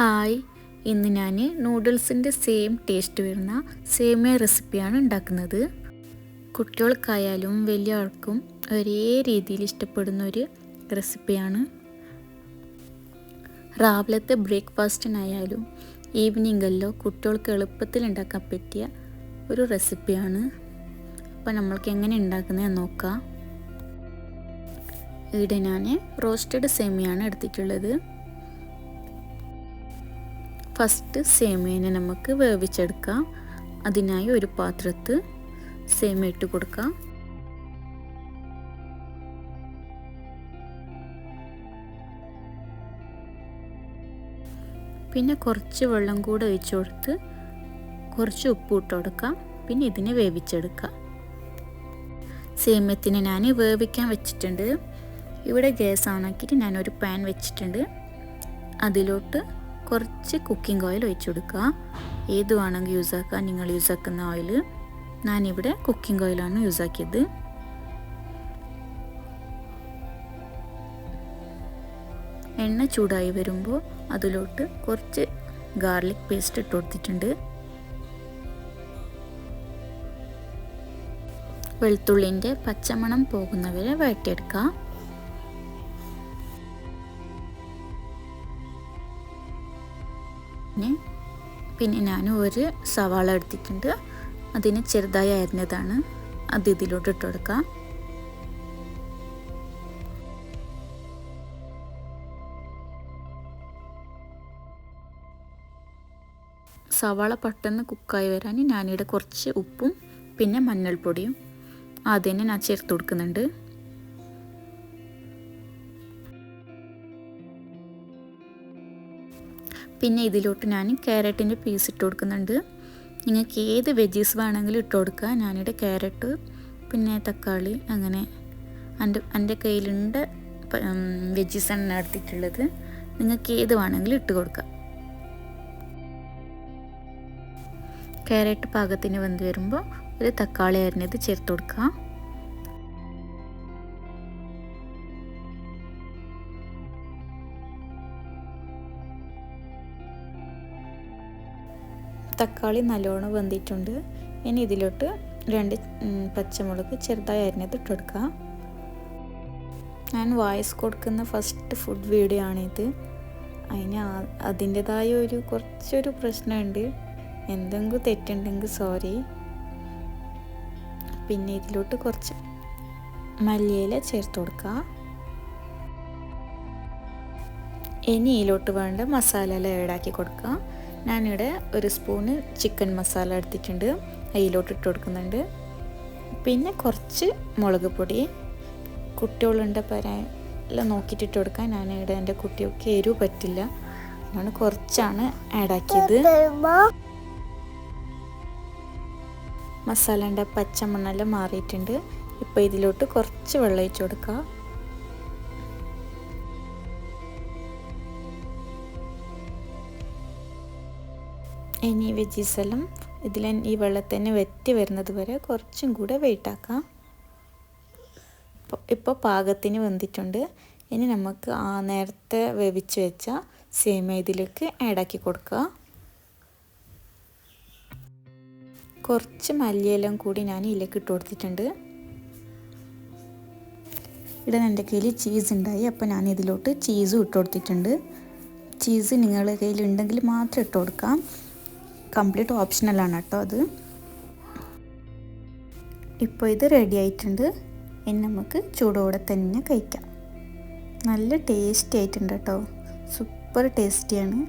Hi, ഇന്ന് ഞാൻ നൂഡിൽസിൻ്റെ same taste വരുന്ന സേമിയ റെസിപ്പിയാണ് ഉണ്ടാക്കുന്നത്. കുട്ടികൾക്കായാലും വലിയ ആൾക്കും ഒരേ രീതിയിൽ ഇഷ്ടപ്പെടുന്ന ഒരു റെസിപ്പിയാണ്. രാവിലത്തെ ബ്രേക്ക്ഫാസ്റ്റിനായാലും ഈവനിങ്ങല്ലോ കുട്ടികൾക്ക് എളുപ്പത്തിൽ ഉണ്ടാക്കാൻ പറ്റിയ ഒരു റെസിപ്പിയാണ്. അപ്പോൾ നമ്മൾക്ക് എങ്ങനെ ഉണ്ടാക്കുന്നതെന്ന് നോക്കാം. ഇവിടെ ഞാൻ റോസ്റ്റഡ് സേമിയാണ് എടുത്തിട്ടുള്ളത്. ഫസ്റ്റ് സേമിയനെ നമുക്ക് വേവിച്ചെടുക്കാം. അതിനായി ഒരു പാത്രത്തിൽ സേമിയ ഇട്ട് കൊടുക്കാം. പിന്നെ കുറച്ച് വെള്ളം കൂടെ ഒഴിച്ച് കൊടുത്ത് കുറച്ച് ഉപ്പ് ഇട്ട് കൊടുക്കാം. പിന്നെ ഇതിനെ വേവിച്ചെടുക്കാം. സേമിയത്തിനെ ഞാൻ വേവിക്കാൻ വെച്ചിട്ടുണ്ട്. ഇവിടെ ഗ്യാസ് ഓണാക്കിയിട്ട് ഞാനൊരു പാൻ വെച്ചിട്ടുണ്ട്. അതിലോട്ട് കുറച്ച് കുക്കിംഗ് ഓയിൽ ഒഴിച്ചു കൊടുക്കുക. ഏത് വേണമെങ്കിൽ യൂസ് ആക്കുക, നിങ്ങൾ യൂസ് ആക്കുന്ന ഓയിൽ. ഞാനിവിടെ കുക്കിംഗ് ഓയിലാണ് യൂസ് ആക്കിയത്. എണ്ണ ചൂടായി വരുമ്പോൾ അതിലോട്ട് കുറച്ച് ഗാർലിക് പേസ്റ്റ് ഇട്ട് കൊടുത്തിട്ടുണ്ട്. വെളുത്തുള്ളിൻ്റെ പച്ചമണം പോകുന്നവരെ വഴറ്റിയെടുക്കുക. പിന്നെ ഞാൻ ഒരു സവാള എടുത്തിട്ടുണ്ട്. അതിന് ചെറുതായി അരിഞ്ഞതാണ്. അത് ഇതിലോട്ട് ഇട്ട് കൊടുക്കാം. സവാള പെട്ടെന്ന് കുക്കായി വരാൻ ഞാനിവിടെ കുറച്ച് ഉപ്പും പിന്നെ മഞ്ഞൾപ്പൊടിയും ആദ്യം ഞാൻ ചേർത്ത് കൊടുക്കുന്നുണ്ട്. പിന്നെ ഇതിലോട്ട് ഞാൻ ക്യാരറ്റിൻ്റെ പീസ് ഇട്ട് കൊടുക്കുന്നുണ്ട്. നിങ്ങൾക്ക് ഏത് വെജീസ് വേണമെങ്കിലും ഇട്ട് കൊടുക്കുക. ഞാനിവിടെ ക്യാരറ്റ് പിന്നെ തക്കാളി അങ്ങനെ എൻ്റെ കയ്യിലുണ്ട് വെജീസാണ് എടുത്തിട്ടുള്ളത്. നിങ്ങൾക്ക് ഏത് വേണമെങ്കിലും ഇട്ട് കൊടുക്കുക. ക്യാരറ്റ് പാകത്തിന് വെന്ത് വരുമ്പോൾ ഒരു തക്കാളി അരിഞ്ഞത് ചേർത്ത് കൊടുക്കുക. തക്കാളി നല്ലോണം വെന്തിട്ടുണ്ട്. ഇനി ഇതിലോട്ട് 2 പച്ചമുളക് ചെറുതായി അരിഞ്ഞത് ഇട്ട് കൊടുക്കുക. ഞാൻ വോയിസ് കൊടുക്കുന്ന ഫസ്റ്റ് ഫുഡ് വീഡിയോ ആണിത്. അതിൻ്റെതായ കുറച്ചൊരു പ്രശ്നമുണ്ട്. എന്തെങ്കിലും തെറ്റുണ്ടെങ്കിൽ സോറി. പിന്നെ ഇതിലോട്ട് കുറച്ച് മല്ലിയില ചേർത്ത് കൊടുക്കുക. ഇനി ഇതിലോട്ട് വേണ്ട മസാല എല്ലാം ആഡാക്കി കൊടുക്കുക. ഞാനിവിടെ ഒരു സ്പൂണ് ചിക്കൻ മസാല എടുത്തിട്ടുണ്ട്. അതിലോട്ട് ഇട്ട് കൊടുക്കുന്നുണ്ട്. പിന്നെ കുറച്ച് മുളക് പൊടി. കുട്ടികളുണ്ട് എല്ലാം നോക്കിയിട്ട് ഇട്ട് കൊടുക്കാൻ. ഞാനിവിടെ എൻ്റെ കുട്ടികൾക്ക് എരിവ് പറ്റില്ല, അതുകൊണ്ട് കുറച്ചാണ് ആഡാക്കിയത്. മസാലൻ്റെ പച്ചമണ്ണെല്ലാം മാറിയിട്ടുണ്ട്. ഇപ്പോൾ ഇതിലോട്ട് കുറച്ച് വെള്ളം ഒഴിച്ച് കൊടുക്കുക. ഇനി വെജീസ് എല്ലാം ഈ വെള്ളത്തിന് വെറ്റി വരുന്നത് വരെ കുറച്ചും കൂടെ വെയിറ്റാക്കാം. ഇപ്പോൾ പാകത്തിന് വെന്തിട്ടുണ്ട്. ഇനി നമുക്ക് നേരത്തെ വേവിച്ച് വെച്ച സേമിയ ഇതിലേക്ക് ആഡാക്കി കൊടുക്കുക. കുറച്ച് മല്ലിയെല്ലാം കൂടി ഞാൻ ഇതിലേക്ക് ഇട്ട് കൊടുത്തിട്ടുണ്ട്. ഇവിടെ എൻ്റെ കയ്യിൽ ചീസ് ഉണ്ടായി, അപ്പോൾ ഞാൻ ഇതിലോട്ട് ചീസും ഇട്ട് കൊടുത്തിട്ടുണ്ട്. ചീസ് നിങ്ങളുടെ കയ്യിലുണ്ടെങ്കിൽ മാത്രം ഇട്ട് കൊടുക്കാം. കംപ്ലീറ്റ് ഓപ്ഷണലാണ് കേട്ടോ അത്. ഇപ്പോൾ ഇത് റെഡി ആയിട്ടുണ്ട്. ഇനി നമുക്ക് ചൂടോടെ തന്നെ കഴിക്കാം. നല്ല ടേസ്റ്റി ആയിട്ടുണ്ട് കേട്ടോ. സൂപ്പർ ടേസ്റ്റിയാണ്.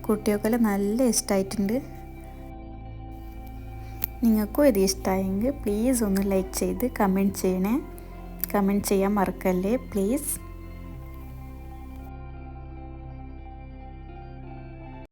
കുട്ടികൾക്കെല്ലാം നല്ല ഇഷ്ടമായിട്ടുണ്ട്. നിങ്ങൾക്കും ഇത് ഇഷ്ടമായെങ്കിൽ പ്ലീസ് ഒന്ന് ലൈക്ക് ചെയ്ത് കമൻറ്റ് ചെയ്യണേ. കമൻറ്റ് ചെയ്യാൻ മറക്കല്ലേ പ്ലീസ്.